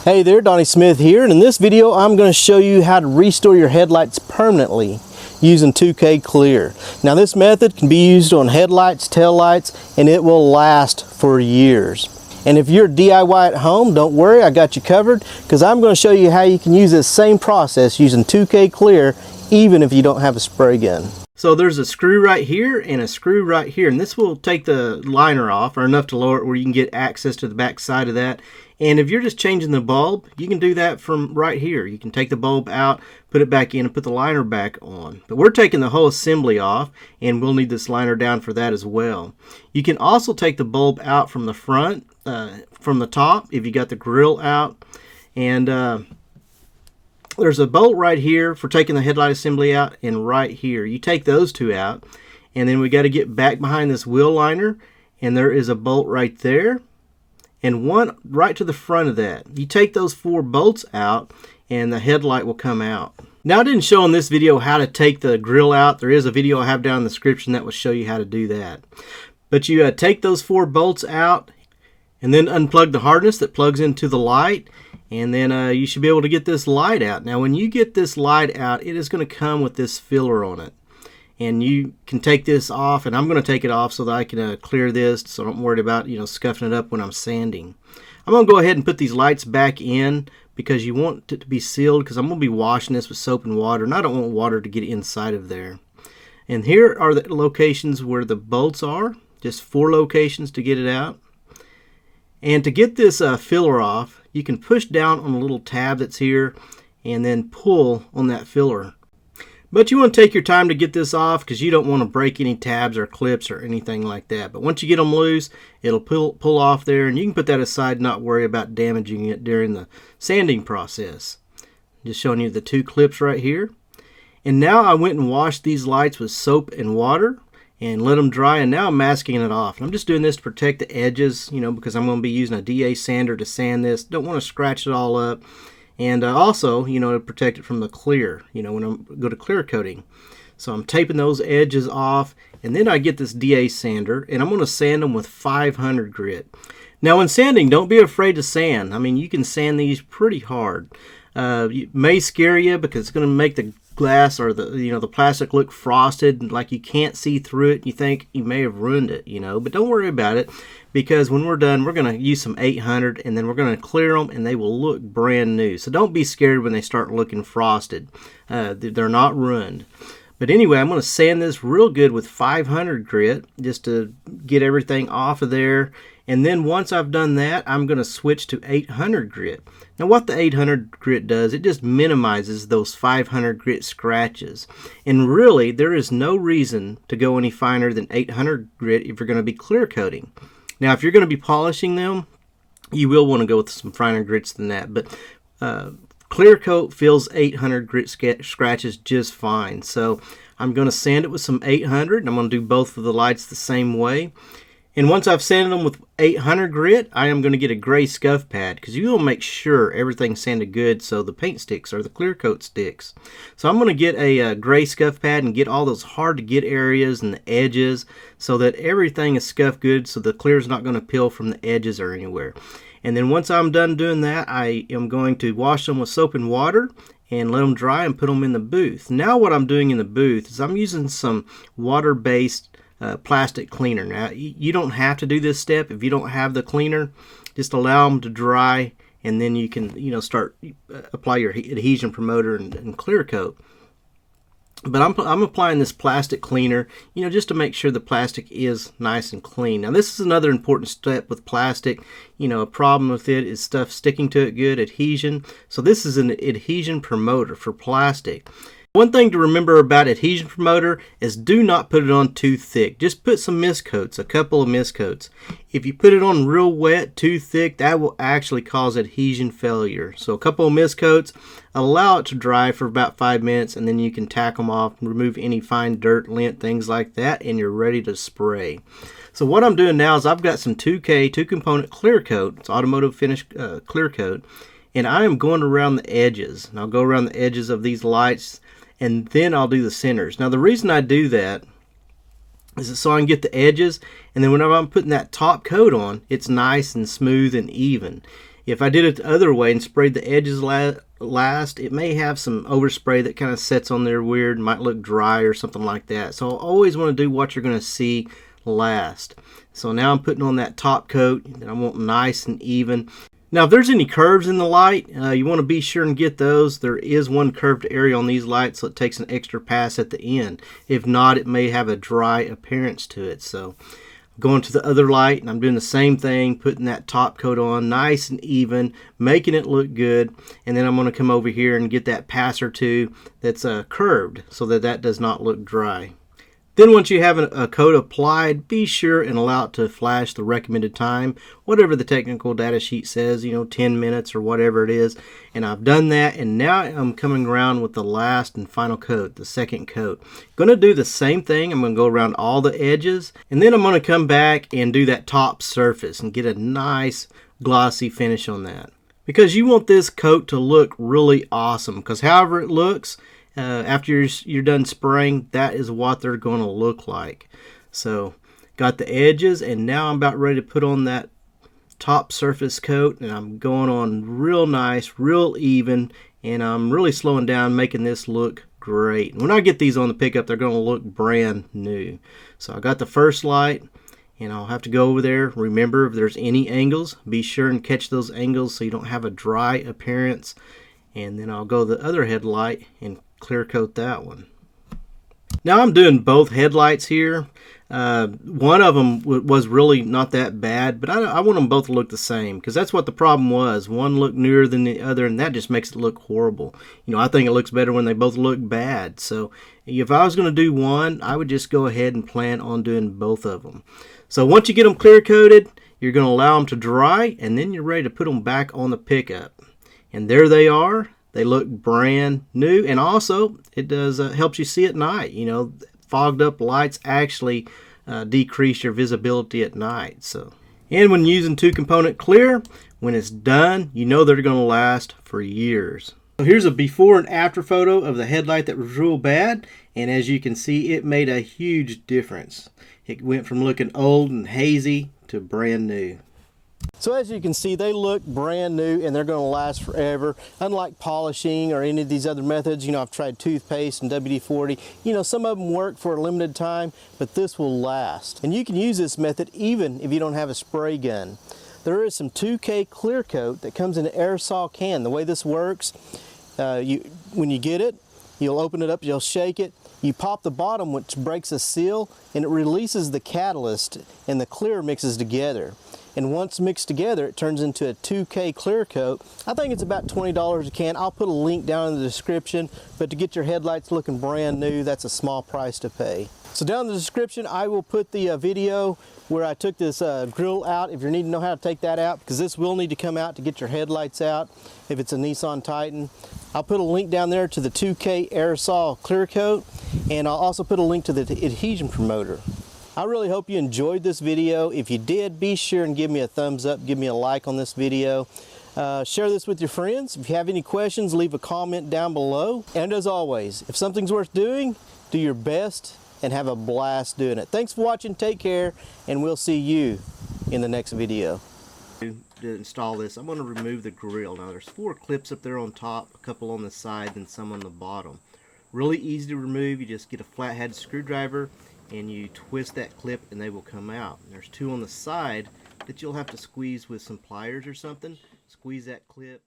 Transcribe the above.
Hey there, Donnie Smith here, and in this video I'm going to show you how to restore your headlights permanently using 2K Clear. Now this method can be used on headlights, taillights, and it will last for years. And if you're DIY at home, don't worry, I got you covered, because I'm going to show you how you can use this same process using 2K Clear even if you don't have a spray gun. So there's a screw right here and a screw right here, and this will take the liner off, or enough to lower it where you can get access to the back side of that. And if you're just changing the bulb, you can do that from right here. You can take the bulb out, put it back in, and put the liner back on. But we're taking the whole assembly off, and we'll need this liner down for that as well. You can also take the bulb out from the front, from the top, if you got the grill out. And there's a bolt right here for taking the headlight assembly out, and right here. You take those two out, and then we got to get back behind this wheel liner, and there is a bolt right there, and one right to the front of that. You take those 4 bolts out, and the headlight will come out. Now, I didn't show in this video how to take the grill out. There is a video I have down in the description that will show you how to do that. But you take those 4 bolts out, and then unplug the harness that plugs into the light, and then you should be able to get this light out. Now when you get this light out, it is going to come with this filler on it. And you can take this off, and I'm going to take it off so that I can clear this, so don't worry about scuffing it up when I'm sanding. I'm going to go ahead and put these lights back in because you want it to be sealed, because I'm going to be washing this with soap and water, and I don't want water to get inside of there. And here are the locations where the bolts are, just 4 locations to get it out. And to get this filler off, you can push down on the little tab that's here and then pull on that filler. But you want to take your time to get this off, because you don't want to break any tabs or clips or anything like that. But once you get them loose, it'll pull off there, and you can put that aside and not worry about damaging it during the sanding process. Just showing you the 2 clips right here. And now I went and washed these lights with soap and water and let them dry, and now I'm masking it off. And I'm just doing this to protect the edges, because I'm going to be using a DA sander to sand this. Don't want to scratch it all up. And also, to protect it from the clear, when I go to clear coating. So I'm taping those edges off, and then I get this DA sander, and I'm going to sand them with 500 grit. Now when sanding, don't be afraid to sand. I mean, you can sand these pretty hard. It may scare you because it's going to make the glass or the plastic look frosted, like you can't see through it. You think you may have ruined it, but don't worry about it, because when we're done, we're going to use some 800, and then we're going to clear them, and they will look brand new. So don't be scared when they start looking frosted. They're not ruined. But anyway, I'm going to sand this real good with 500 grit just to get everything off of there. And then once I've done that, I'm going to switch to 800 grit. Now what the 800 grit does, it just minimizes those 500 grit scratches. And really, there is no reason to go any finer than 800 grit if you're going to be clear coating. Now if you're going to be polishing them, you will want to go with some finer grits than that. But clear coat feels 800 grit scratches just fine. So I'm going to sand it with some 800, and I'm going to do both of the lights the same way. And once I've sanded them with 800 grit, I am going to get a gray scuff pad, because you will make sure everything's sanded good so the paint sticks or the clear coat sticks. So I'm going to get a gray scuff pad and get all those hard to get areas and the edges so that everything is scuffed good, so the clear is not going to peel from the edges or anywhere. And then once I'm done doing that, I am going to wash them with soap and water and let them dry and put them in the booth. Now what I'm doing in the booth is I'm using some water-based plastic cleaner. Now you don't have to do this step if you don't have the cleaner. Just allow them to dry, and then you can start apply your adhesion promoter and clear coat. But I'm applying this plastic cleaner, just to make sure the plastic is nice and clean. Now this is another important step with plastic. A problem with it is stuff sticking to it good, adhesion. So this is an adhesion promoter for plastic. One thing to remember about adhesion promoter is do not put it on too thick. Just put some mist coats, a couple of mist coats. If you put it on real wet, too thick, that will actually cause adhesion failure. So a couple of mist coats, allow it to dry for about 5 minutes, and then you can tack them off and remove any fine dirt, lint, things like that, and you're ready to spray. So what I'm doing now is I've got some 2K 2-component clear coat. It's automotive finish clear coat, and I am going around the edges. And I'll go around the edges of these lights, and then I'll do the centers. Now the reason I do that is so I can get the edges, and then whenever I'm putting that top coat on, it's nice and smooth and even. If I did it the other way and sprayed the edges last, it may have some overspray that kind of sets on there weird, might look dry or something like that. So I always want to do what you're going to see last. So now I'm putting on that top coat that I want nice and even. Now if there's any curves in the light, you want to be sure and get those. There is one curved area on these lights, so it takes an extra pass at the end. If not, it may have a dry appearance to it. So going to the other light and I'm doing the same thing, putting that top coat on nice and even, making it look good, and then I'm going to come over here and get that pass or two that's curved so that that does not look dry. Then once you have a coat applied, be sure and allow it to flash the recommended time, whatever the technical data sheet says, 10 minutes or whatever it is. And I've done that, and now I'm coming around with the last and final coat, the second coat. Going to do the same thing. I'm going to go around all the edges, and then I'm going to come back and do that top surface and get a nice glossy finish on that. Because you want this coat to look really awesome, because however it looks, after you're done spraying, that is what they're going to look like. So got the edges, and now I'm about ready to put on that top surface coat, and I'm going on real nice, real even, and I'm really slowing down, making this look great. When I get these on the pickup, they're going to look brand new. So I got the first light, and I'll have to go over there. Remember, if there's any angles, be sure and catch those angles so you don't have a dry appearance. And then I'll go to the other headlight and clear coat that one. Now I'm doing both headlights here. One of them was really not that bad, but I want them both to look the same, because that's what the problem was. One looked newer than the other, and that just makes it look horrible. I think it looks better when they both look bad. So if I was going to do one, I would just go ahead and plan on doing both of them. So once you get them clear coated, you're going to allow them to dry, and then you're ready to put them back on the pickup. And there they are. They look brand new, and also it does helps you see at night. Fogged up lights actually decrease your visibility at night. So, and when using two-component clear, when it's done, they're going to last for years. So here's a before and after photo of the headlight that was real bad, and as you can see, it made a huge difference. It went from looking old and hazy to brand new. So as you can see, they look brand new and they're going to last forever. Unlike polishing or any of these other methods, I've tried toothpaste and WD-40. Some of them work for a limited time, but this will last. And you can use this method even if you don't have a spray gun. There is some 2K clear coat that comes in an aerosol can. The way this works, when you get it, you'll open it up, you'll shake it, you pop the bottom, which breaks a seal, and it releases the catalyst, and the clear mixes together. And once mixed together, it turns into a 2K clear coat. I think it's about $20 a can. I'll put a link down in the description, but to get your headlights looking brand new, that's a small price to pay. So down in the description, I will put the video where I took this grill out, if you need to know how to take that out, because this will need to come out to get your headlights out if it's a Nissan Titan. I'll put a link down there to the 2K aerosol clear coat, and I'll also put a link to the adhesion promoter. I really hope you enjoyed this video. If you did, be sure and give me a thumbs up, give me a like on this video. Share this with your friends. If you have any questions, leave a comment down below. And as always, if something's worth doing, do your best and have a blast doing it. Thanks for watching, take care, and we'll see you in the next video. To install this, I'm going to remove the grill. Now there's 4 clips up there on top, a couple on the side, and some on the bottom. Really easy to remove. You just get a flathead screwdriver and you twist that clip and they will come out. And there's 2 on the side that you'll have to squeeze with some pliers or something. Squeeze that clip.